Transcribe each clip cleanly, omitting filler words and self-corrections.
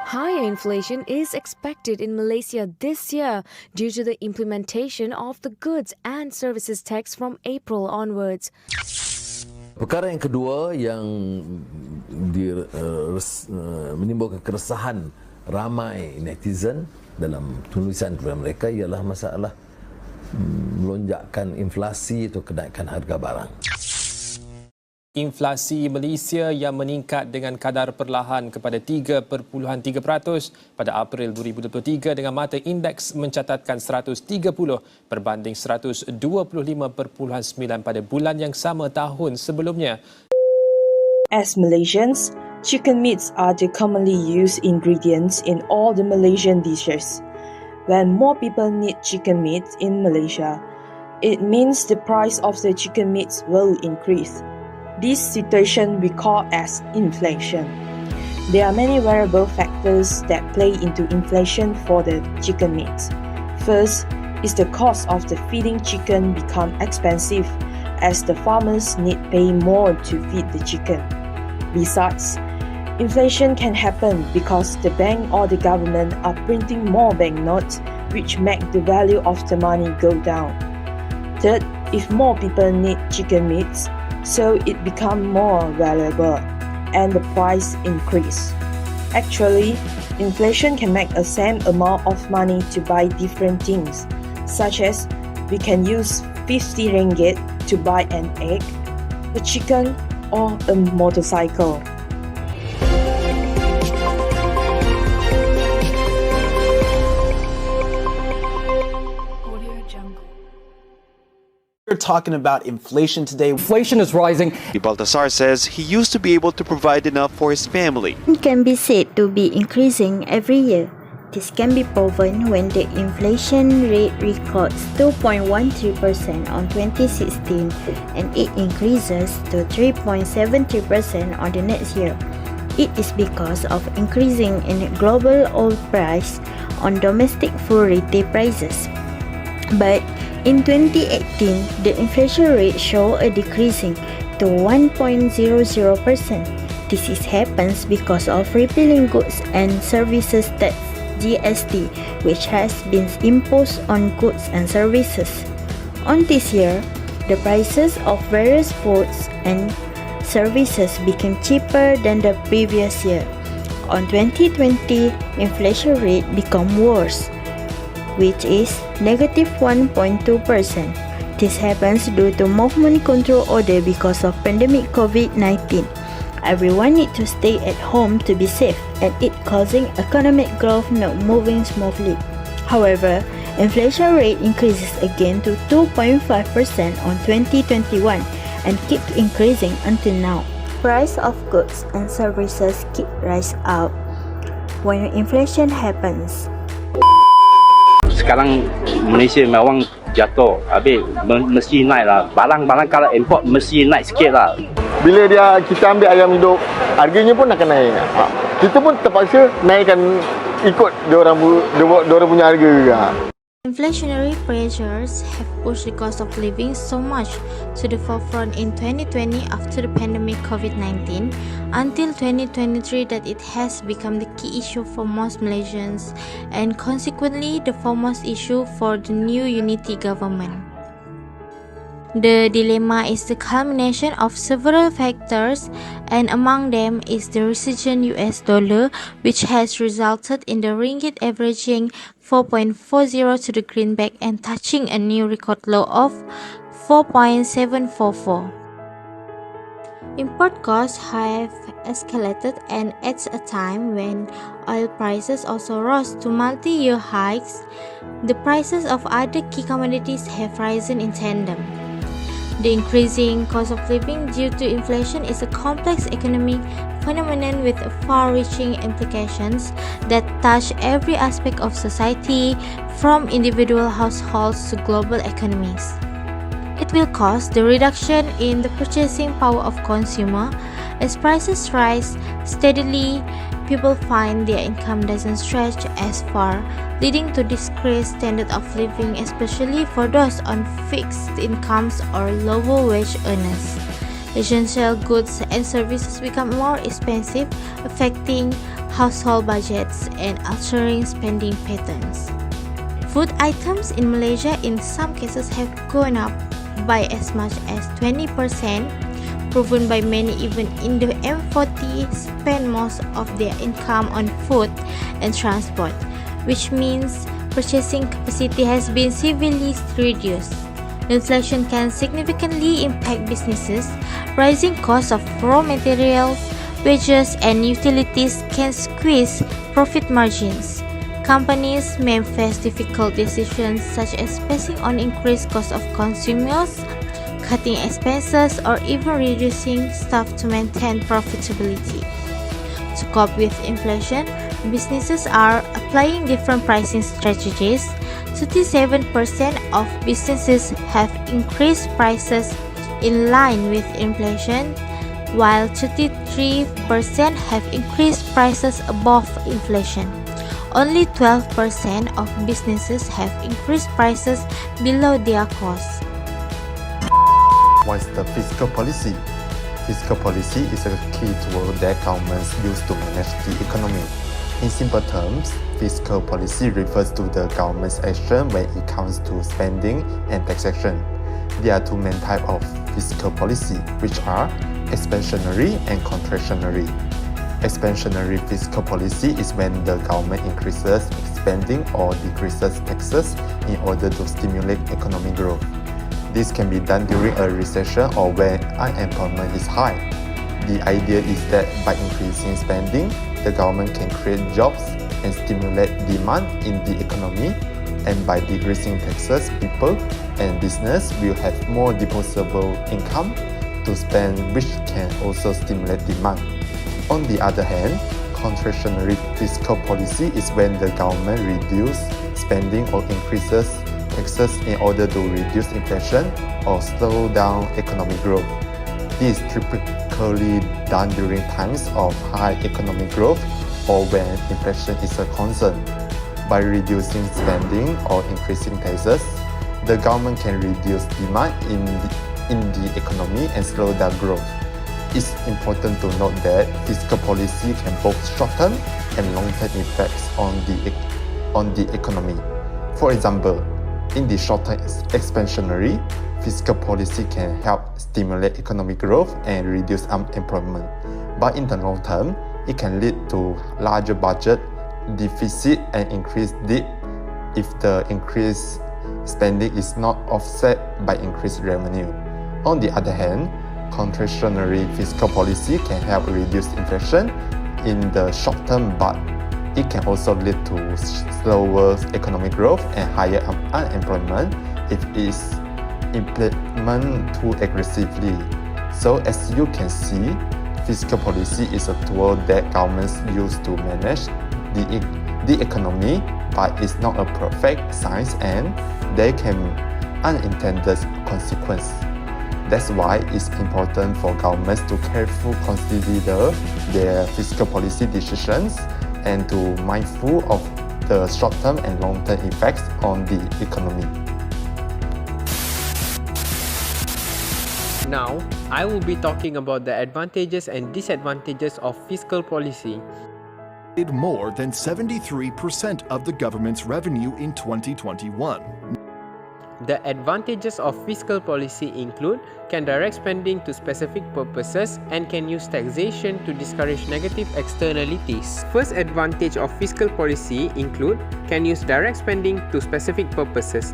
Higher inflation is expected in Malaysia this year due to the implementation of the goods and services tax from April onwards. Perkara yang kedua yang menimbulkan keresahan ramai netizen dalam tulisan kepada mereka ialah masalah melonjakkan inflasi atau kenaikan harga barang. Inflasi Malaysia yang meningkat dengan kadar perlahan kepada 3.3% pada April 2023 dengan mata indeks mencatatkan 130 berbanding 125.9 pada bulan yang sama tahun sebelumnya. As Malaysians, chicken meats are the commonly used ingredients in all the Malaysian dishes. When more people need chicken meat in Malaysia, it means the price of the chicken meats will increase. This situation we call as inflation. There are many variable factors that play into inflation for the chicken meat. First is the cost of the feeding chicken become expensive as the farmers need pay more to feed the chicken. Besides, inflation can happen because the bank or the government are printing more banknotes which make the value of the money go down. Third, if more people need chicken meats, so it become more valuable and the price increase. Actually, inflation can make a same amount of money to buy different things, such as we can use 50 ringgit to buy an egg, a chicken, or a motorcycle. We're talking about inflation today. Inflation is rising. Baltasar says he used to be able to provide enough for his family. It can be said to be increasing every year. This can be proven when the inflation rate records 2.13% on 2016 and it increases to 3.73% on the next year. It is because of increasing in global oil price on domestic food retail prices. But in 2018, the inflation rate showed a decreasing to 1.00%. This happens because of repealing goods and services tax (GST), which has been imposed on goods and services. On this year, the prices of various foods and services became cheaper than the previous year. On 2020, inflation rate became worse, which is negative 1.2%. This happens due to movement control order because of pandemic COVID-19. Everyone needs to stay at home to be safe and it causing economic growth not moving smoothly. However, inflation rate increases again to 2.5% on 2021 and keeps increasing until now. Price of goods and services keep rise up when inflation happens. Sekarang Malaysia memang jatuh. Habis mesti naik lah. Barang-barang kalau import mesti naik sikit lah. Bila kita ambil ayam hidup, harganya pun akan naik. Kita pun terpaksa naikkan ikut diorang punya harga juga. Inflationary pressures have pushed the cost of living so much to the forefront in 2020 after the pandemic COVID-19 until 2023 that it has become the key issue for most Malaysians and consequently the foremost issue for the new unity government. The dilemma is the culmination of several factors and among them is the resurgent US dollar which has resulted in the ringgit averaging 4.40 to the greenback and touching a new record low of 4.744. Import costs have escalated and at a time when oil prices also rose to multi-year hikes, the prices of other key commodities have risen in tandem. The increasing cost of living due to inflation is a complex economic phenomenon with far-reaching implications that touch every aspect of society, from individual households to global economies. It will cause the reduction in the purchasing power of consumer. As prices rise steadily, people find their income doesn't stretch as far, leading to decreased standard of living, especially for those on fixed incomes or lower wage earners. essential goods and services become more expensive, affecting household budgets and altering spending patterns. Food items in Malaysia in some cases have gone up by as much as 20%, proven by many even in the M40 spend most of their income on food and transport, which means purchasing capacity has been severely reduced. Inflation can significantly impact businesses. Rising costs of raw materials, wages, and utilities can squeeze profit margins. Companies may face difficult decisions such as passing on increased costs of consumers, cutting expenses, or even reducing staff to maintain profitability. To cope with inflation, businesses are applying different pricing strategies. 37% of businesses have increased prices in line with inflation, while 33% have increased prices above inflation. Only 12% of businesses have increased prices below their costs. What is the fiscal policy? Fiscal policy is a key tool that governments use to manage the economy. In simple terms, fiscal policy refers to the government's action when it comes to spending and taxation. There are two main types of fiscal policy, which are expansionary and contractionary. Expansionary fiscal policy is when the government increases spending or decreases taxes in order to stimulate economic growth. This can be done during a recession or when unemployment is high. The idea is that by increasing spending, the government can create jobs and stimulate demand in the economy, and by decreasing taxes, people and business will have more disposable income to spend, which can also stimulate demand. On the other hand, contractionary fiscal policy is when the government reduces spending or increases taxes in order to reduce inflation or slow down economic growth. This is typically done during times of high economic growth or when inflation is a concern. By reducing spending or increasing taxes, the government can reduce demand in the economy and slow down growth. It's important to note that fiscal policy can both short-term and long-term effects on the economy. For example, in the short-term expansionary, fiscal policy can help stimulate economic growth and reduce unemployment. But in the long term, it can lead to larger budget deficit and increased debt if the increased spending is not offset by increased revenue. On the other hand, contractionary fiscal policy can help reduce inflation in the short term, but it can also lead to slower economic growth and higher unemployment if it is implemented too aggressively. So as you can see, fiscal policy is a tool that governments use to manage the economy, but it's not a perfect science and there can be unintended consequences. That's why it's important for governments to carefully consider their fiscal policy decisions and to mindful of the short-term and long-term effects on the economy. Now, I will be talking about the advantages and disadvantages of fiscal policy. More than 73% of the government's revenue in 2021. The advantages of fiscal policy include can direct spending to specific purposes and can use taxation to discourage negative externalities. First advantage of fiscal policy include can use direct spending to specific purposes.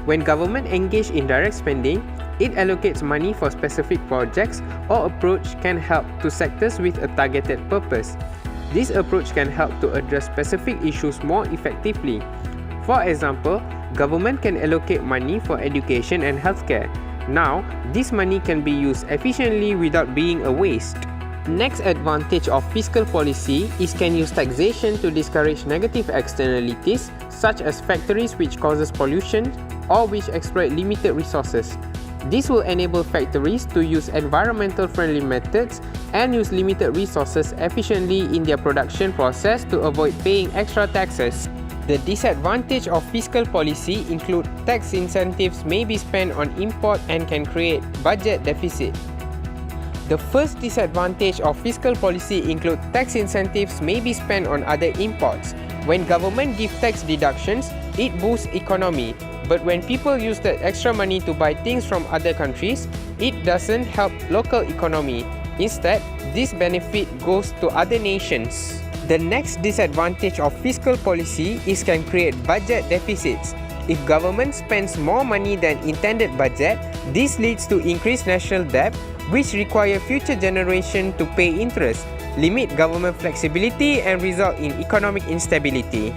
When government engage in direct spending, it allocates money for specific projects or approach can help to sectors with a targeted purpose. This approach can help to address specific issues more effectively. For example, government can allocate money for education and healthcare. Now, this money can be used efficiently without being a waste. Next advantage of fiscal policy is can use taxation to discourage negative externalities such as factories which causes pollution or which exploit limited resources. This will enable factories to use environmental friendly methods and use limited resources efficiently in their production process to avoid paying extra taxes. The disadvantage of fiscal policy include tax incentives may be spent on import and can create budget deficit. The first disadvantage of fiscal policy include tax incentives may be spent on other imports. When government give tax deductions, it boosts economy. But when people use that extra money to buy things from other countries, it doesn't help local economy. Instead, this benefit goes to other nations. The next disadvantage of fiscal policy is can create budget deficits. If government spends more money than intended budget, this leads to increased national debt, which require future generation to pay interest, limit government flexibility and result in economic instability.